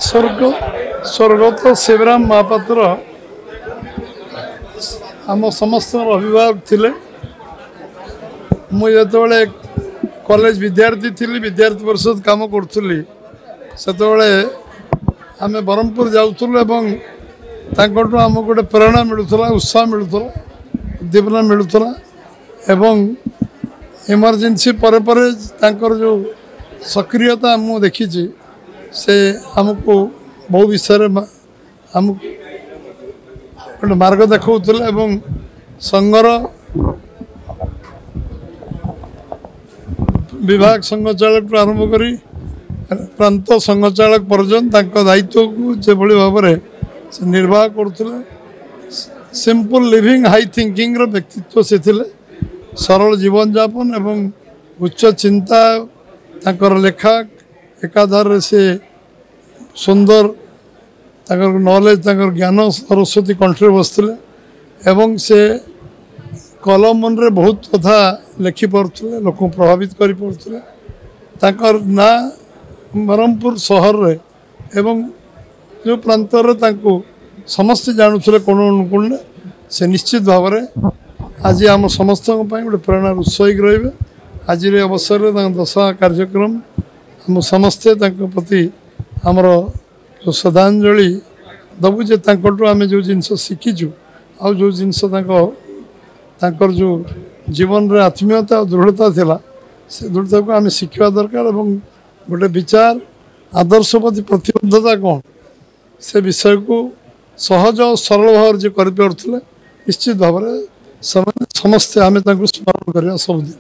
स्वर्ग स्वर्गत शिवराम महापात्र आम समस्त अभिभावक थिले। मुझे कॉलेज विद्यार्थी थी विद्यार्थी परिषद काम करूँ से आम ब्रह्मपुर जाऊँ आम गोटे प्रेरणा मिलूला उत्साह मिलूला उद्दीपना मिलूला एवं इमरजेंसी पर जो सक्रियता मुझे देखी से आमको बहु विषय आम गोटे मार्ग देखा संघर विभाग संघ चालक आरंभ कर प्रांत संघ चालक पर्यंत दायित्व को जो भाव से निर्वाह करुले। सिंपल लिविंग हाई थिंकिंग व्यक्तित्व से थिले। सरल जीवन यापन एवं उच्च चिंता ताकर लेखा एकाधार से सुंदर नॉलेज ज्ञान सरस्वती कंठे बसते एवं से कलम रे बहुत कथा लिखि पारे लोक प्रभावित कर पारे ना ब्रह्मपुर सहर रे एवं जो प्रांत समस्त जानूले कोण अनुकूल से निश्चित भाव में आज आम समस्त गोटे प्रेरणा उत्साहिक रे। आज अवसर दशा कार्यक्रम आम समस्ते प्रति आमर जो श्रद्धांजलि दबु जे आम जो जिनस शिखीचु आ जो जिनस जो जीवन रे आत्मीयता और दृढ़ता थिला से दृढ़ता को आम शिखा दरकार एवं गोटे विचार आदर्श प्रति प्रतिबद्धता कौन से विषय को सहज और सरल भाव जो कर निश्चित भाव में समस्ते आम स्मरण करवा सबुदिन।